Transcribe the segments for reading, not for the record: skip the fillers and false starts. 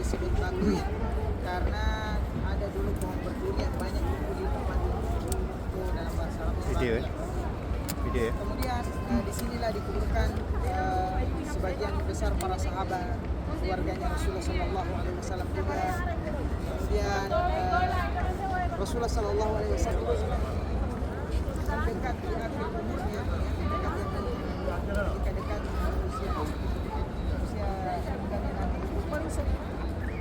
disebut Batuin karena ada dulu pohon berdurian banyak di tempat itu dalam bahasa Arab. Video ya. Kemudian disinilah dikuburkan sebagian besar para sahabat, keluarganya Rasulullah Sallallahu Alaihi Wasallam juga. Kemudian Rasulullah Sallallahu Alaihi Wasallam dekat di akhir umurnya, dekat usia nanti itu paling sering.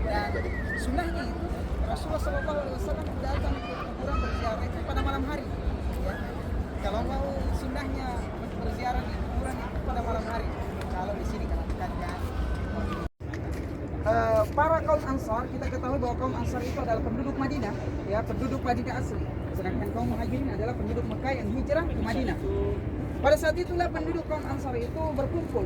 Dan sunnahnya itu Rasulullah Sallallahu Alaihi Wasallam datang ke kuburan berziarah itu pada malam hari. Ya. Kalau mau sunnahnya berziarah di kuburan itu pada malam hari. Kalau di sini kan para kaum Ansar, kita ketahui bahwa kaum Ansar itu adalah penduduk Madinah, ya, penduduk Madinah asli. Sedangkan kaum Muhajirin adalah penduduk Mekah yang hijrah ke Madinah. Pada saat itulah penduduk kaum Ansar itu berkumpul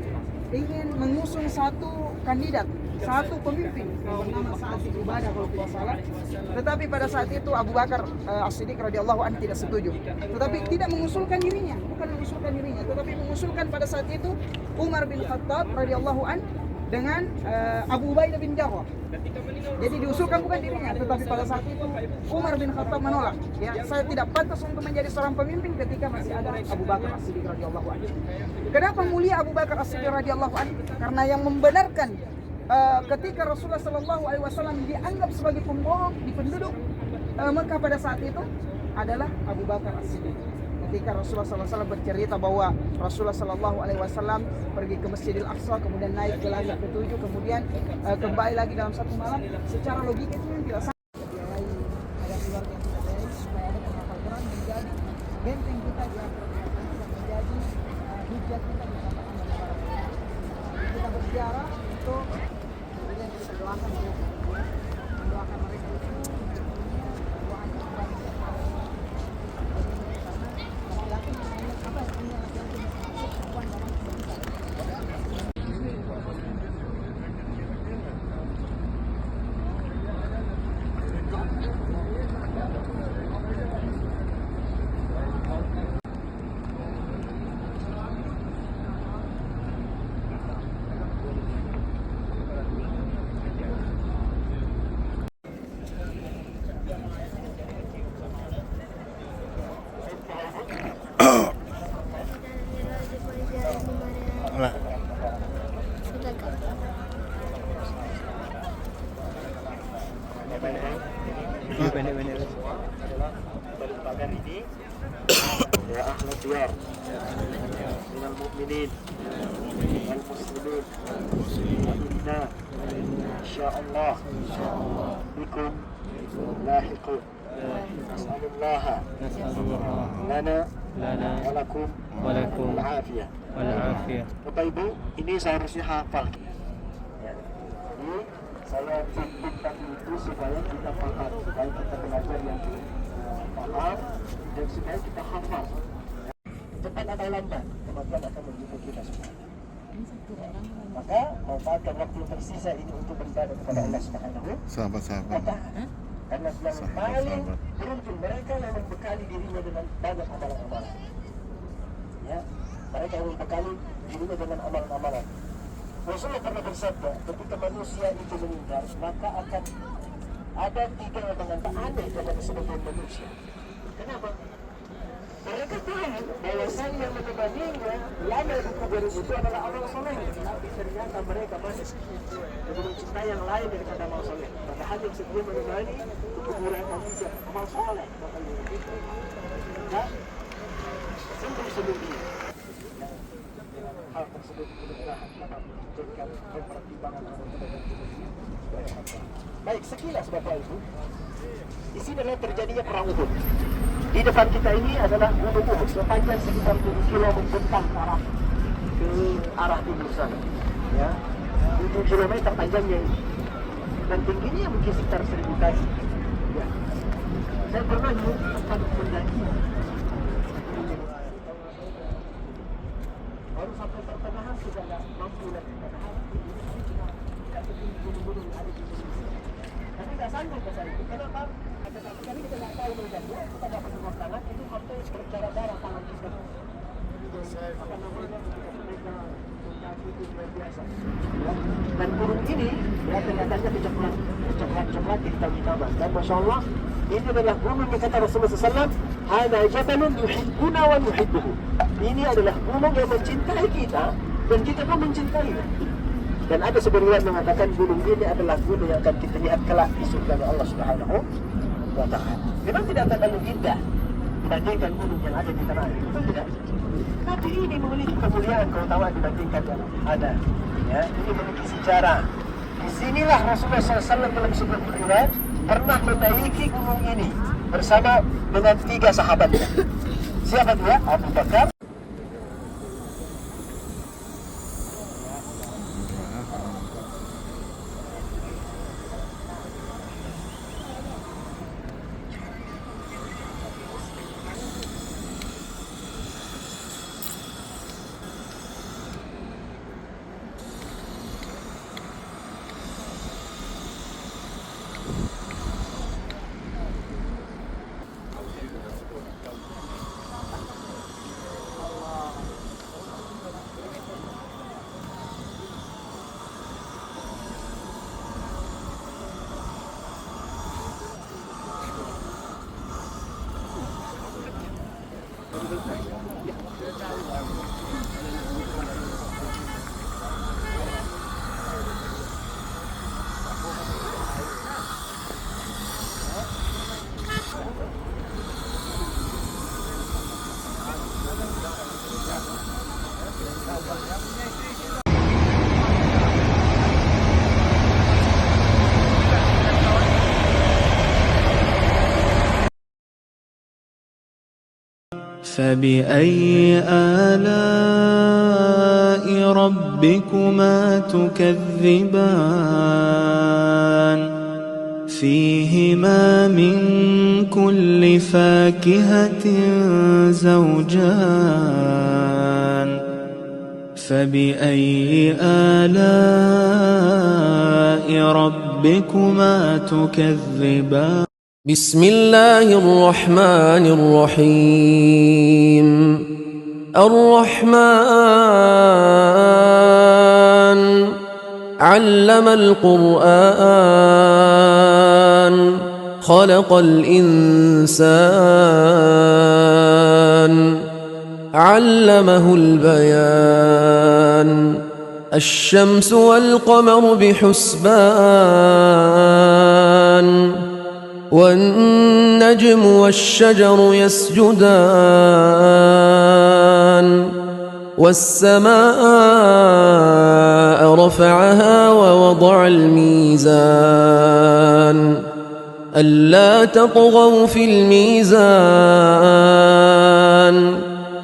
ingin mengusung satu kandidat, satu pemimpin bernama Sa'ad bin Ubadah kalau tidak salah. Tetapi pada saat itu Abu Bakar As-Siddiq radhiyallahu anhu tidak setuju. Tetapi tidak mengusulkan dirinya, bukan mengusulkan dirinya, tetapi mengusulkan pada saat itu Umar bin Khattab radhiyallahu anhu dengan Abu Ubaidah bin Jarrah. Jadi diusulkan bukan dirinya, tetapi pada saat itu Umar bin Khattab menolak. Ya, saya tidak pantas untuk menjadi seorang pemimpin ketika masih ada Abu Bakar As-Siddiq radhiyallahu anhu. Kenapa mulia Abu Bakar As-Siddiq radhiyallahu anhu? Karena yang membenarkan ketika Rasulullah Sallallahu Alaihi Wasallam dianggap sebagai pembohong di penduduk Mekah pada saat itu adalah Abu Bakar As-Siddiq. Ketika Rasulullah SAW bercerita bahwa Rasulullah SAW pergi ke Masjidil Aqsa, kemudian naik ke langit ke-7, kemudian kembali lagi dalam satu malam, secara logika itu yang tidak sama. Ada keluarga yang tidak baik, supaya ada penghafal Quran menjadi benteng kita di akhirat, menjadi hujat kita di hadapan Allah. Kita berziarah untuk kemudian kita doakan mereka, mendoakan mereka itu doanya kembali ke Allah. Lah. Pendek-pendek. Bagian ini ya ahli diyar minal mu'minin wal muslimin wa inna insyaallah bikum lahiqun nas'alullah lana walakum al-afiyah. Bapak Ibu, ini seharusnya hafal. Ini saya cantumkan itu supaya kita paham, supaya kita belajar yang paham dan supaya kita hafal. Cepat atau lambat, kematian akan menjemput kita semua. Maka manfaatkan waktu yang tersisa ini untuk beribadah kepada Allah Subhanahu wa Ta'ala. Karena yang paling beruntung mereka yang membekali dirinya dengan banyak amalan-amalan. Ya, mereka yang membekali dirinya dengan amalan-amalan. Rasulullah pernah bersabda, ketika manusia itu meninggal, maka akan ada 3 omongan tak aneh kepada sebagian manusia. Kenapa? Mereka tahu bahwasan yang menemaninya lama di kubur itu adalah amal soleh, tapi ternyata mereka masih lebih mencintai yang lain daripada amal soleh. Padahal yang sedia menemani kuburan manusia amal soleh. Dan sebelum-sebelum hal tersebut mudah-mudahan dapat menjadikan pertimbangan. Baik, sekilas Bapak Ibu, di sini adalah terjadinya perang Uhud. Di depan kita ini adalah Gunung Uhud, sepanjang sekitar 7 km membentang ke arah timur sana. Ya, 7 km panjangnya ini, dan tingginya mungkin sekitar 1000 kaki. Ya. Saya pernah tempat mendaki. Baru sampai pertengahan sudah tidak mampu lagi, padahal tidak setinggi gunung-gunung yang ada di Indonesia. Tapi tidak sanggup ke saya. Kenapa? Kali kita tidak tahu menjadinya, kita dapat dengan tangan itu sampai berdarah-darah tangan kita. Apa namanya? Mereka mendaki itu luar biasa. Dan burung ini, ya kelihatannya kecepatan Dan Masya Allah, ini adalah gunung yang kata Rasulullah SAW, hada jabalun yuhibbuna wa nuhibbuhu. Ini adalah gunung yang mencintai kita dan kita pun mencintai. Dan ada sebuah riwayat mengatakan gunung ini adalah gunung yang akan kita lihat kelak di surga Allah Subhanahu wa Ta'ala. Memang tidak terlalu indah dibandingkan gunung yang ada di tanah air, betul tidak? Tapi ini memiliki kemuliaan, keutamaan dibandingkan yang ada. Ya, ini memiliki sejarah. Disinilah Rasulullah SAW dalam sebuah riwayat pernah menaiki gunung ini bersama dengan 3 sahabatnya. Siapa dia? Abu Bakar. فبأي آلاء ربكما تكذبان فيهما من كل فاكهة زوجان فبأي آلاء ربكما تكذبان بسم الله الرحمن الرحيم الرحمن علم القرآن خلق الإنسان علمه البيان الشمس والقمر بحسبان والنجم والشجر يسجدان والسماء رفعها ووضع الميزان ألا تطغوا في الميزان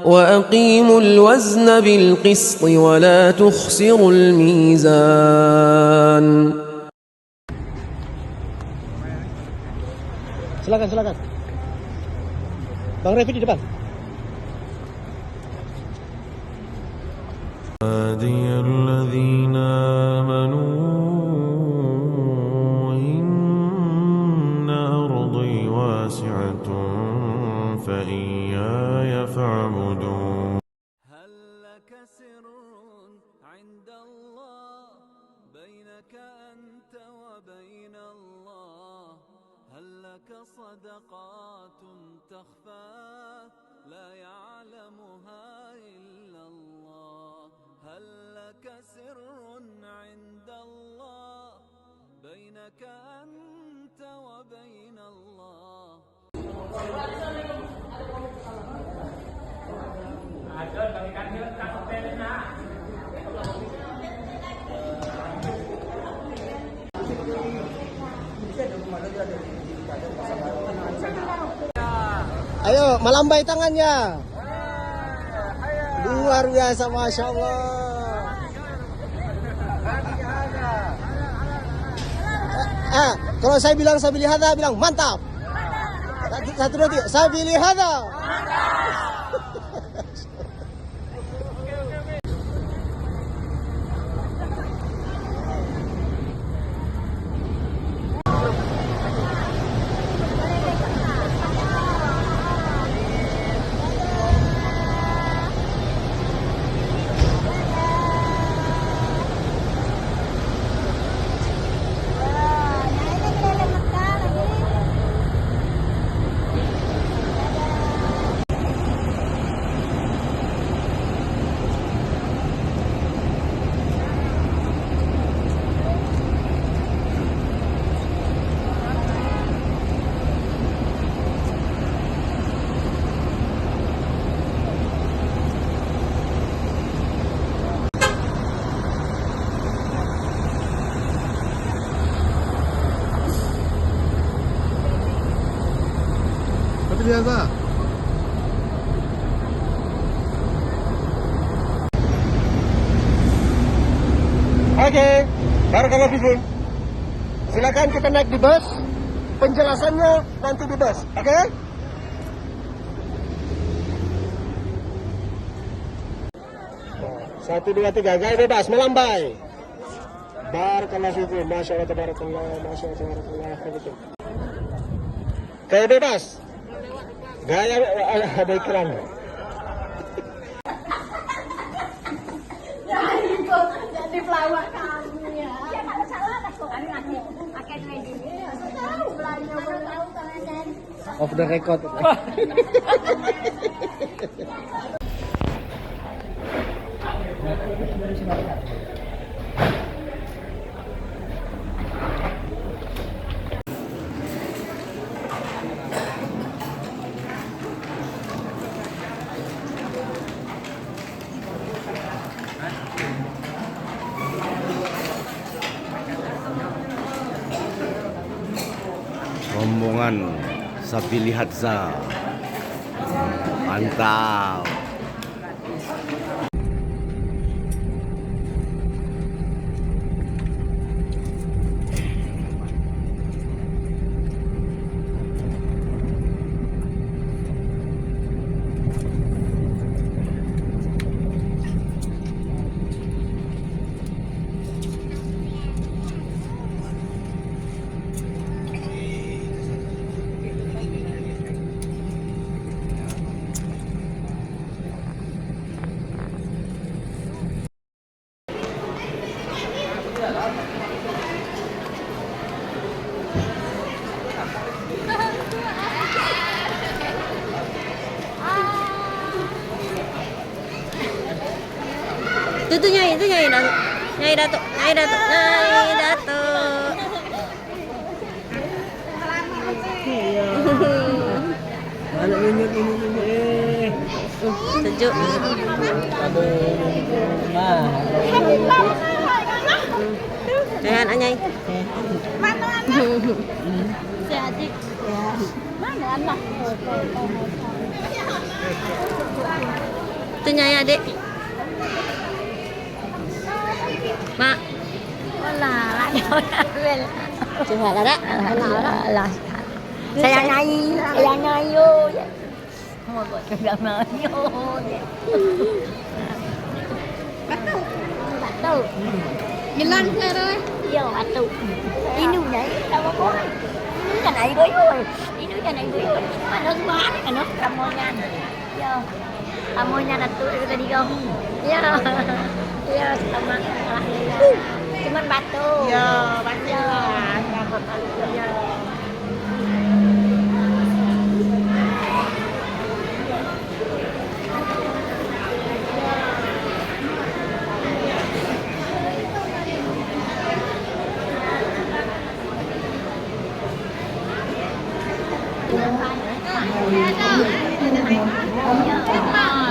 وأقيموا الوزن بالقسط ولا تخسروا الميزان. Silakan. Bang Revi di depan. الذين آمنوا إن أرضي واسعة فإياي فاعبدون. هل لك سر عند الله بينك أنت وبين الله هل لك صدقات تخفى لا يعلمها إلا الله هل لك سر عند الله بينك أنت وبين الله. Ayo, melambai tangannya. Luar biasa, Masya Allah. Kalau saya bilang saya pilih hadza, bilang mantap. Satu dua tiga, saya pilih hadza. سبيل هذا. Oke, barakallahu fikum. Silakan kita naik di bus. Penjelasannya nanti di bus, oke? 1, 2, 3, gaya bebas, melambai. Barakallahu fikum, masya Allah, tabarakallah, masya Allah, tabarakallah. Gaya bebas. Gaya ada iklan. Jadi pelawak kamu ya. Ya nggak salah lah kok kami pakai lagi. Tahu belanja baru tahu kalian. Off the record. Rombongan Sabili Hadza. Mantap. Itu nyanyi Datuk. Nyai Datuk. Anak ini. Sejuk. Sehat Nyai. Mana anak? Sehat. Mana anak? Itu Nyai adik. Mak. Wala, sehat ada? Alah. Saya nyanyi. Mau buat sudah nyanyi. Batu. Jalan ke rồi. Yo, batu. Ini udah sama kau. Ini kan air goyoi. Ini kan air goyoi. Mana semua kan kamunya. Yo. Kamunya Datuk tadi kau. Yo. Yo, sama. Cuman batu. Yo, batu. Yo.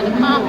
Demam.